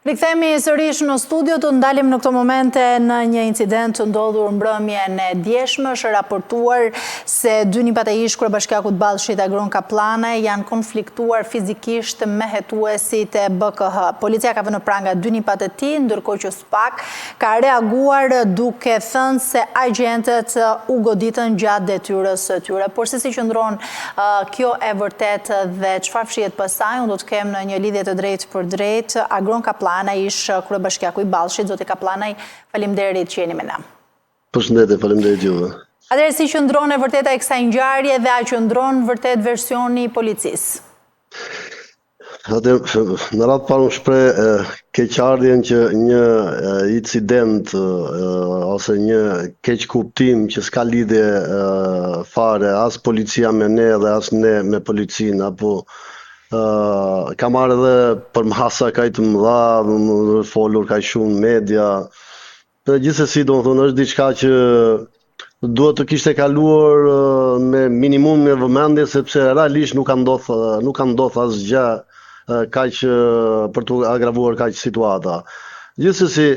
Rikthehemi sërish në studio, të ndalim në këto momente në një incident të ndodhur mbrëmjen e djeshme. Është raportuar se dy nipat e ish kryebashkiakut Ballshit e Agron Kaplanaj janë konfliktuar fizikisht me hetuesit e BKH. Policia ka vënë pranga dy nipat e tij, ndërkohë që SPAK ka reaguar duke thënë se agjentët u goditën gjatë detyrës së tyre. Por se si qëndron kjo e vërtet dhe çfarë fshihet pasaj, unë do të kem në një lidhje të drejtë për drejtë Agron Kaplanaj ish kryebashkiaku i Ballshit, zoti Kaplanaj, faleminderit që jeni me ne. Përshëndetje, faleminderit juve. Atëherë si qëndron e vërteta e kësaj ngjarje dhe a qëndron vërtet versioni i policisë? Në radhë parë unë shpreh keqardhjen që një incident ose një keq kuptim që s'ka lidhje fare as policia me ne dhe as ne me policinë, apo ka marrë edhe për masa kaq të mëdha, folur kaq shumë media. Gjithsesi, domethënë është diçka që duhet të kishte kaluar me minimum me vëmendje, sepse realisht nuk ka ndodhur asgjë kaq për të agravuar kaq situata. Gjithsesi,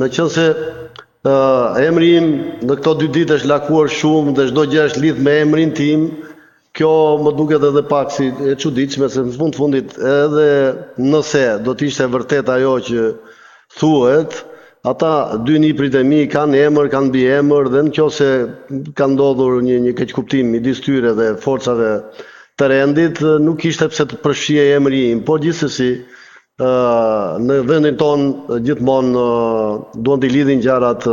meqense emri im në këto 2 ditë është lakuar shumë dhe çdo gjë është lidh me emrin tim, kjo më duket edhe pak si e çuditshme, se në fund fundit edhe nëse do të ishte vërtet ajo që thuhet, ata dy niprit e mi kanë emër, kanë mbiemër, dhe nëse ka ndodhur një keq kuptim midis tyre dhe forcave të rendit, nuk kishte pse të përfshihej emri im. Por gjithsesi, në vendin ton gjithmonë duan të lidhin gjërat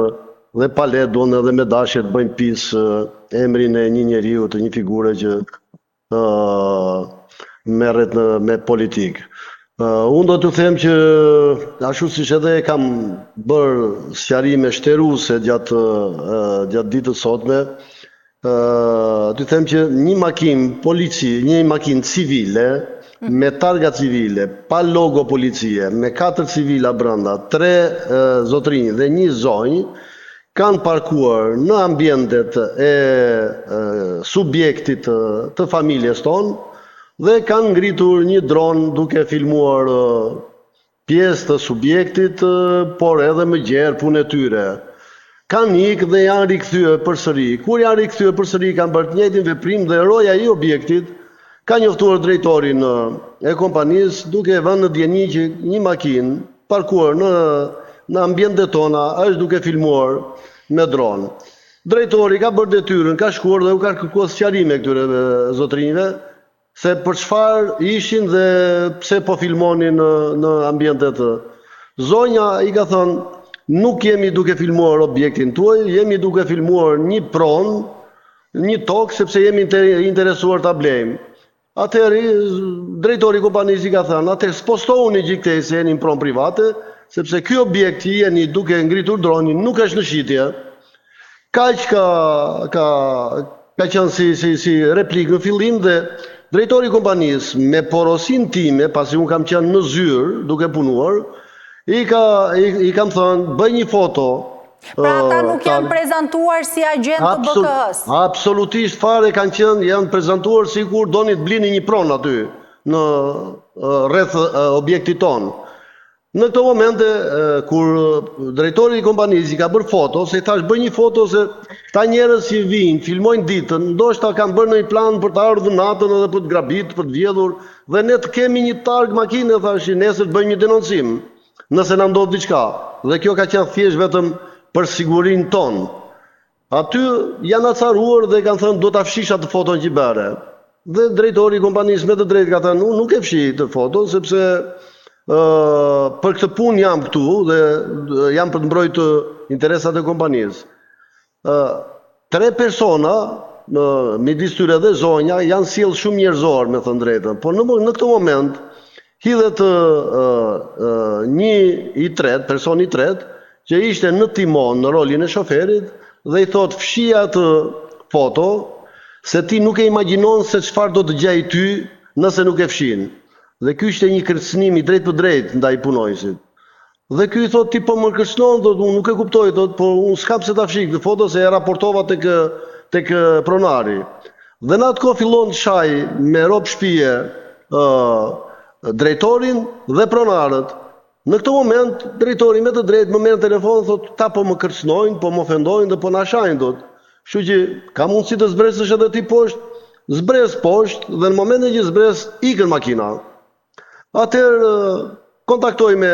dhe pa le duan edhe me dashje të bëjnë pis emrin e një njeriu, të një figure që merret me politikë. Unë do të them që ashtu siç edhe kam bërë sqarime shtëruese gjatë ditës sotme, të them që një makinë polici, një makinë civile me targa civile, pa logo policie, me 4 civila brenda, 3 zotrinj dhe 1 zonjë, kanë parkuar në ambientet e subjektit të familjes tonë dhe kanë ngritur një dron duke filmuar pjesë të subjektit, por edhe më gjerë punë e tyre. Kanë ikë dhe janë rikthyer përsëri. Kur janë rikthyer përsëri, kanë bërë të njëjtin veprim dhe roja i objektit ka njoftuar drejtorin e kompanisë duke vënë në dieni që një makinë parkuar në ambientet tona është duke filmuar me dron. Drejtori ka bërë detyrën, ka shkuar dhe u ka kërkuar sqarime këtyre zotrinjve se për çfarë ishin dhe pse po filmonin në ambientet. Zonja i ka thënë, nuk jemi duke filmuar objektin tuaj, jemi duke filmuar një pronë, një tokë, sepse jemi interesuar ta blejmë. Atëherë drejtori i kompanisë i ka thënë, atëherë spostoni gjithë se jeni në pronë private, sepse ky objekt i jeni duke ngritur dronin nuk është në shitje. Kaq ka qenë si replikë në fillim dhe drejtori i kompanisë me porosin time, pasi unë kam qenë në zyrë duke punuar, i kam thënë, bëj një foto. Pra ata nuk janë prezantuar si agent të BKH-s? Absolutisht fare janë prezantuar sikur doni të blini një pronë aty në rreth objektit tonë. Në këto momente, kur drejtori i kompanisë i ka bërë foto, se i thash bëj një foto se ta njerëz që vinë, filmojnë ditën, ndoshta kanë bërë një plan për të ardhur natën edhe për të grabit, për të vjedhur, dhe ne të kemi një targ makine, thash, nesër të bëjmë një denoncim, nëse na ndodh diçka. Dhe kjo ka qenë thjesht vetëm për sigurinë tonë. Aty janë acaruar dhe kanë thënë do ta fshisha të foton që bëre. Dhe drejtori i kompanisë me të drejtë ka thënë, unë nuk e fshi të foton, sepse për këtë punë jam këtu dhe jam për të mbrojtur interesat e kompanisë. 3 persona, midis tyre dhe zonja, janë sjellë shumë njerëzor, me thënë drejtën. Por në këtë moment hidhet një i tret, person i tret, që ishte në timon në rolin e shoferit dhe i thot fshi atë foto se ti nuk e imagjinon se çfarë do të gjej ty nëse nuk e fshin. Dhe ky ishte një kërcënim i drejt për drejt ndaj punonjësit. Dhe ky i thot ti po më kërcënon, unë nuk e kuptoj, po unë s'kam pse ta fshij këtë foto se e raportova tek pronari. Dhe në atë kohë fillon të shaj me rob shtëpie drejtorin dhe pronarët. Në këtë moment, drejtori me të drejtë më merr telefon, thotë, ta po më kërcënojnë, po më ofendojnë dhe po na shajnë dot. Kështu që ka mundësi të zbresësh edhe ti poshtë, zbres poshtë dhe në momentin që zbres ikën makina. Atëherë kontaktoj me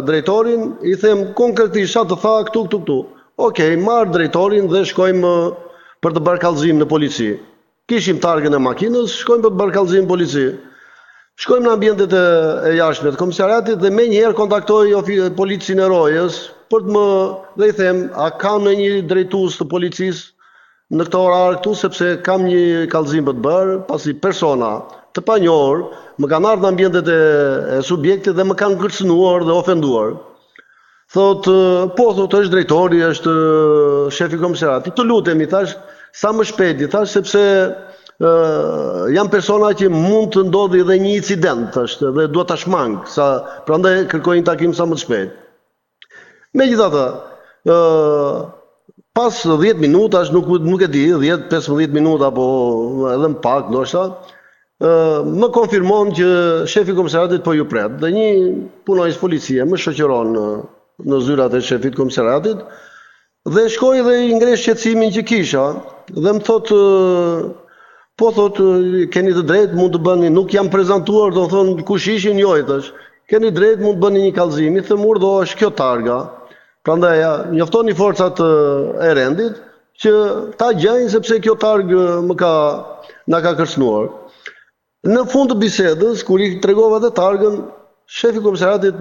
drejtorin, i them konkretisht çfarë të tha këtu. Okej, marr drejtorin dhe shkojmë për të bërë kallëzim në polici. Kishim targën e makinës, shkojmë për të bërë kallëzim në polici. Shkojmë në ambientet e jashtme të komisariatit dhe menjëherë kontaktoj policinë e Rojës për të dhe i them, a kam në një drejtues të policisë në këtë orar këtu, sepse kam një kallëzim për të bërë, pasi persona të panjohur më kanë ardhur në ambientet e subjektit dhe më kanë kërcënuar dhe ofenduar. Thotë, po, thotë, është drejtori, është shefi komisariatit. Të lutemi, thash, sa më shpejt, thash, sepse janë persona që mund të ndodhi edhe një incident, dhe duhet ta shmang, prandaj kërkoj një takim sa më të shpejt. Megjithatë, pas 10 minutash, nuk e di, 10-15 minuta apo edhe më pak, ndoshta, më konfirmon që shefi komisariatit po ju pret. Dhe një punonjës policie më shoqëron në zyrat e shefit komisariatit dhe shkoj dhe i ngresh shqetësimin që kisha dhe më thotë, po thotë, keni të drejtë, mund të bëni, nuk jam prezantuar, do thonë, kush ishin, jo, i thash, keni drejtë, mund të bëni një kallëzim, i them, urdhë, është kjo targa. Prandaj njoftoni forcat e rendit që ta gjajnë sepse kjo targë na ka kërcënuar. Në fund të bisedës, kur i tregova dhe targën, shefi komisariatit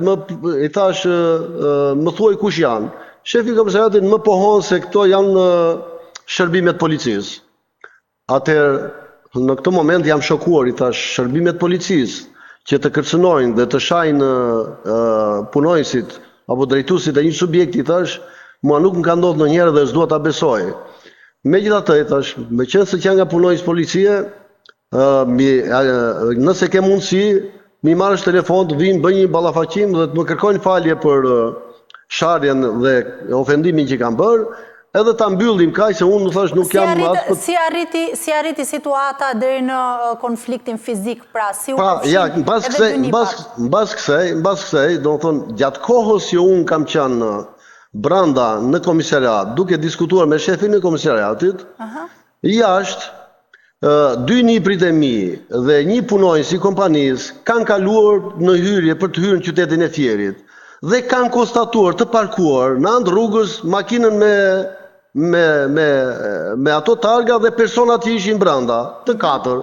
i thash, më thuaj kush janë. Shefi komisariatit më pohon se këto janë shërbimet policisë. Atëherë, në këtë moment jam shokuar, i thash, shërbimet policisë që të kërcënojnë dhe të shajnë punonjësit apo drejtuesit e një subjekti, i thash, mua nuk më ka ndodhur ndonjëherë dhe s'dua ta besoj. Megjithatë, i thash, meqense që janë nga punonjës policie, nëse ke mundësi, mi marrësh telefon të vinë, bëj një ballafaqim dhe të më kërkojnë falje për sharjen dhe ofendimin që kam bërë, edhe ta mbyllim kaq se unë thash nuk jam as. Si arriti situata deri në konfliktin fizik, pra si u mbas kësaj, do të thonë, gjatë kohës që unë kam qenë brenda në komisariat, duke diskutuar me shefin e komisariatit, jashtë 2 niprit e mi dhe një punonjës i kompanisë kanë kaluar në hyrje për të hyrë në qytetin e Fierit dhe kanë konstatuar të parkuar në anë rrugës makinën me ato targa dhe personat që ishin brenda, të 4.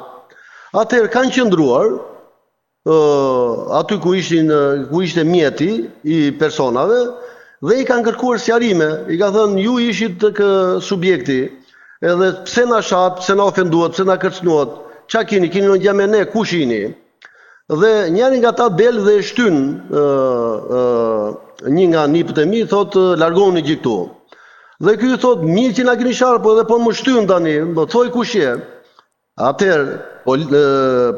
Atëherë kanë qëndruar aty ku ishte mjeti i personave dhe i kanë kërkuar sqarime. I ka thënë, ju ishit tek subjekti, edhe pse na shat, pse na ofenduat, pse na kërcënuat, ç'a keni në gjë me ne, kush jeni? Dhe njëri nga ta del dhe shtyn një nga nipët e mi, thotë, largoni gjë këtu. Dhe ky thotë, mirë që na keni sharë, po edhe po më shtyn tani, më thoj kush je. Atëherë,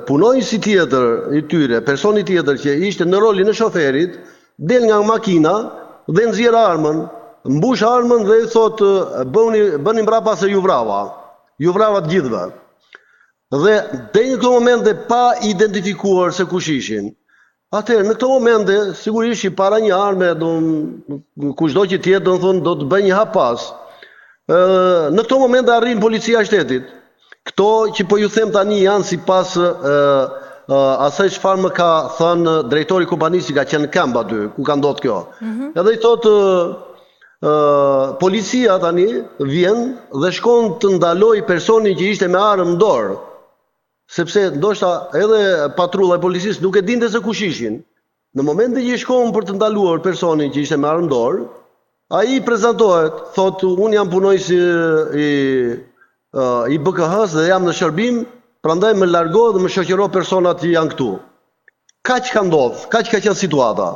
punonjësi tjetër i tyre, personi tjetër që ishte në rolin e shoferit, del nga makina dhe nxjerr armën, mbush armën dhe i thotë, bëni mbrapa se ju vrava të gjithëve. Dhe deri në këtë moment dhe pa identifikuar se kush ishin. Atëherë, në këtë moment, sigurisht që para një arme, kushdo që tjetë, do të bëjë një hap pas. Në këtë moment dhe arrin policia e shtetit. Këto që po ju them tani janë sipas asaj çfarë më ka thënë drejtori i kompanisë që ka qenë në kamp aty, ku ka ndodhur kjo. Edhe i thotë, policia tani vjen dhe shkon të ndaloj personin që ishte me armë në dorë. Sepse ndoshta edhe patrulla e policisë nuk e dinte se kush ishin. Në momentin që shkon për të ndaluar personin që ishte me armë në dorë, ai prezantohet, thotë, unë jam punonjës i BKH-s dhe jam në shërbim, prandaj më largo dhe më shoqëro personat që janë këtu. Kaq ka ndodhur, kaq ka qenë situata.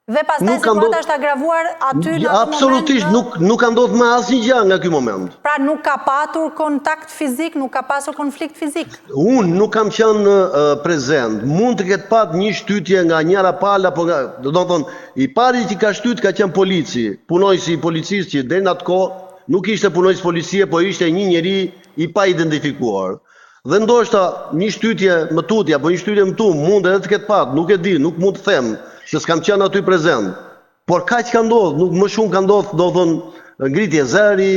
Dhe pastaj situata është agravuar aty në atë moment? Absolutisht, nuk ka ndodhur më asnjë gjë nga ky moment. Pra nuk ka patur kontakt fizik, nuk ka pasur konflikt fizik? Unë nuk kam qenë prezent. Mund të ketë pat një shtytje nga njëra palë, apo nga, do të thonë, i pari që ka shtyt ka qenë polici, punojësi i policisë që deri në atë kohë nuk ishte punojës policie, po ishte një njeri i pa identifikuar. Dhe ndoshta një shtytje më tutje apo një shtytje më tu mund edhe të ketë pat, nuk e di, nuk mund të them, se s'kam qenë aty prezent. Por kaq ka ndodhur, nuk më shumë ka ndodhur, do thonë ngritje zëri,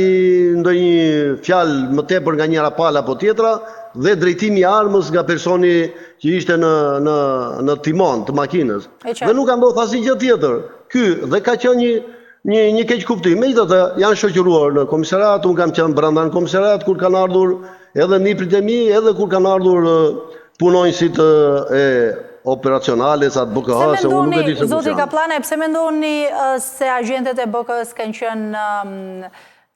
ndonjë fjalë më tepër nga njëra palë apo tjetra dhe drejtimi i armës nga personi që ishte në timon të makinës. Dhe nuk ka ndodhur asnjë gjë tjetër. Ky dhe ka qenë një keq kuptim. Megjithatë janë shoqëruar në komisariat, unë kam qenë brenda në komisariat kur kanë ardhur edhe niprit e mi, edhe kur kanë ardhur punonjësit e operacionale, sa të BKH, se unë nuk e di se Zoti Kaplanaj, pse mendoni se agjentet e BKH-s kanë qenë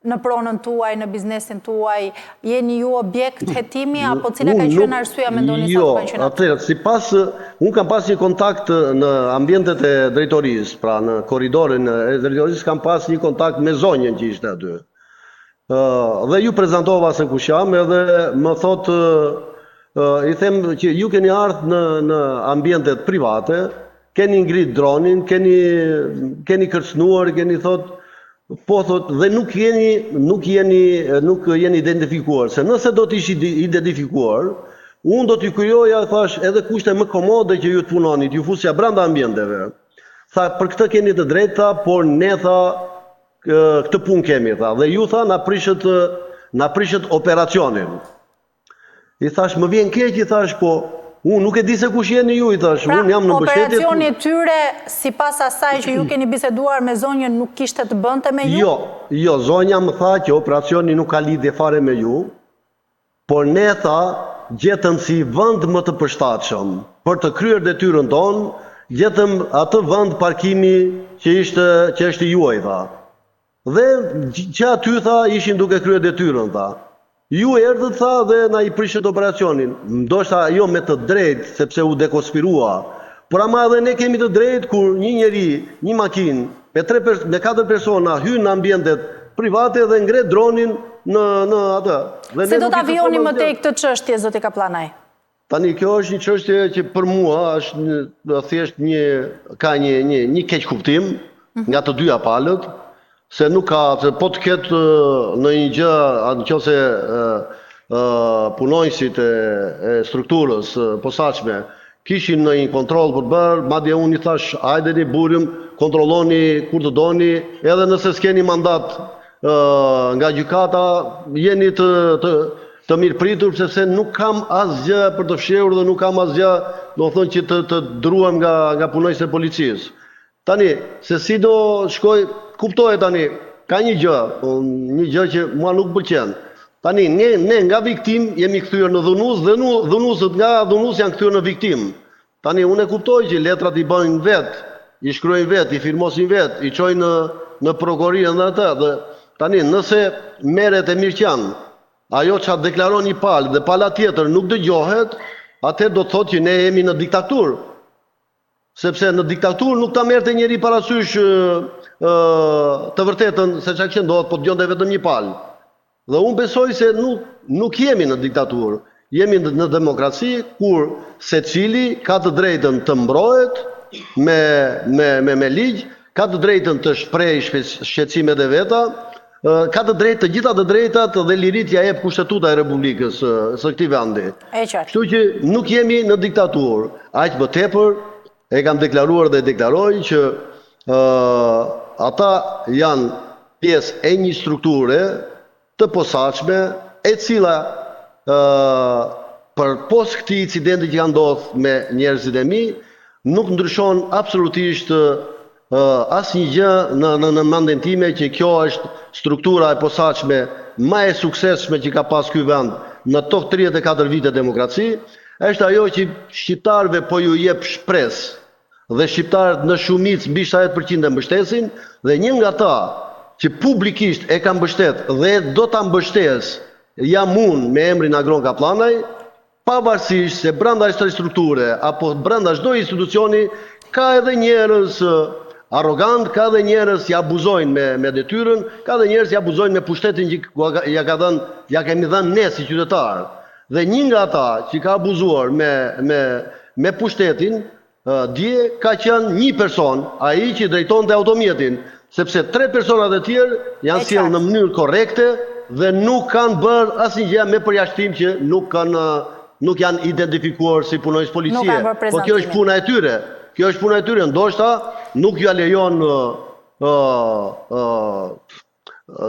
në pronën tuaj, në biznesin tuaj, jeni ju objekt hetimi, apo cila ka qenë arsyeja mendoni sa të kanë qenë aty? Jo, sipas, unë kam pas një kontakt në ambientet e drejtorisë, pra në korridorin e drejtorisë kam pas një kontakt me zonjën që ishte aty. Dhe ju prezantova se kush jam edhe më thotë, i them që ju keni ardhur në ambientet private, keni ngrit dronin, keni kërcënuar, keni thotë, po thot, dhe nuk jeni identifikuar, se nëse do të ishi identifikuar, unë do t'ju kryjoja, thash, edhe kushte më komode që ju të punonit, ju fusja brenda ambienteve. Tha, për këtë keni të drejta, por ne, tha, këtë pun kemi, tha, dhe ju, tha, na prishet operacionin. I thash, më vjen keq, i thash, po, unë nuk e di se kush jeni ju, i thash, unë jam në mbështetje. Operacioni tyre, sipas asaj që ju keni biseduar me zonjën, nuk kishte të bënte me ju? Jo, zonja më tha që operacioni nuk ka lidhje fare me ju, por ne, tha, gjetëm si vend më të përshtatshëm për të kryer detyrën tonë, gjetëm atë vend parkimi që është juaj, tha. Dhe që aty, tha, ishin duke kryer detyrën, tha. Ju erdhët, tha, dhe na i prishet operacionin. Ndoshta jo me të drejtë, sepse u dekonspirua. Por ama edhe ne kemi të drejtë kur një njeri, një makinë, me 4 persona hyn në ambientet private dhe ngre dronin në atë. Se do ta vijoni më tej këtë çështje, zoti Kaplanaj? Tani kjo është një çështje që për mua është thjesht ka një keq kuptim nga të dyja palët. Se nuk ka, se po të ketë në një gjë, nëse punonjësit e strukturës posaçme kishin në një kontroll për bërë, madje unë i thash, hajdeni burim, kontrolloni kur të doni, edhe nëse s'keni mandat nga gjykata, jeni të mirë pritur, sepse nuk kam asgjë për të fshehur dhe nuk kam asgjë, do të thonë që të druhem nga punonjësit e policisë. Tani, se si do shkoj, kuptohet tani, ka një gjë që mua nuk pëlqen. Tani, ne nga viktim jemi kthyer në dhunus, dhe dhunusët nga dhunus janë kthyer në viktim. Tani, unë e kuptoj që letrat i bëjnë vetë, i shkruajnë vetë, i firmosin vetë, i çojnë në prokurorinë dhe atë. Dhe tani, nëse merret e mirëqan, ajo që deklaron një palë dhe pala tjetër nuk dëgjohet, atëherë do të thotë që ne jemi në diktaturë. Sepse në diktaturë nuk ta merrte njeri parasysh të vërtetën se çka që ndodh, po dëgjonte vetëm një palë. Dhe unë besoj se nuk jemi në diktaturë, jemi në demokraci kur secili ka të drejtën të mbrohet me ligj, ka të drejtën të shprehë shqetësimet e veta, ka të gjitha të drejtat dhe lirit ja jep Kushtetuta e Republikës së këtij vendi. Kështu që nuk jemi në diktaturë, aq më tepër e kam deklaruar dhe deklaroj që ata janë pjesë e një strukture të posaçme e cila për pos këtij incidenti që ka ndodhur me njerëzit e mi nuk ndryshon absolutisht asnjë gjë në mendjen time që kjo është struktura e posaçme më e suksesshme që ka pas ky vend në to 34 vite demokraci, është ajo që shqiptarëve po ju jep shpresë dhe shqiptarët në shumicë mbi 70% e mbështesin, dhe një nga ta që publikisht e ka mbështet dhe do ta mbështes jam unë me emrin Agron Kaplanaj, pavarësisht se brenda kësaj strukture apo brenda çdo institucioni ka edhe njerëz arrogant, ka edhe njerëz që abuzojnë me detyrën, ka edhe njerëz që abuzojnë me pushtetin që ja kemi dhënë ne si qytetarë. Dhe një nga ata që ka abuzuar me pushtetin, dje ka qenë një person, ai që drejtonte automjetin, sepse 3 personat e tjerë janë sjellë në mënyrë korrekte dhe nuk kanë bërë asnjë gjë me përjashtim që nuk janë identifikuar si punonjës policie. Po kjo është puna e tyre. Kjo është puna e tyre. Ndoshta nuk ju lejon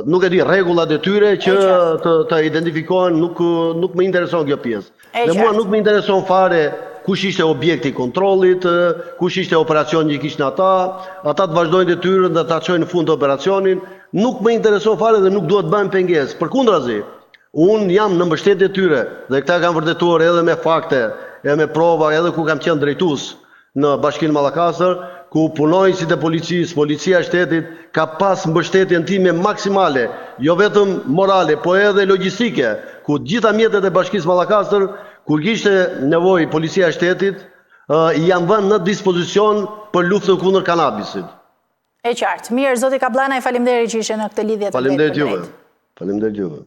nuk e di rregullat e tyre që të identifikohen, nuk më intereson kjo pjesë. Dhe mua nuk më intereson fare kush ishte objekti i kontrollit, kush ishte operacioni që kishin ata të vazhdojnë detyrën dhe ta çojnë në fund të operacionin. Nuk më intereson fare dhe nuk duhet bëjmë pengesë. Përkundrazi, unë jam në mbështetje e tyre dhe këta kanë vërtetuar edhe me fakte, edhe me prova, edhe ku kam qenë drejtues në Bashkinë Mallakastër, ku punonjësit e policisë, policia e shtetit ka pas mbështetjen time maksimale, jo vetëm morale, po edhe logjistike, ku gjitha mjetet e Bashkisë Mallakastër, kur kishte nevojë policia e shtetit, janë vënë në dispozicion për luftën kundër kanabisit. E qartë. Mirë, zoti Kaplanaj, faleminderit që ishe në këtë lidhje të drejtë për drejtë. Faleminderit juve.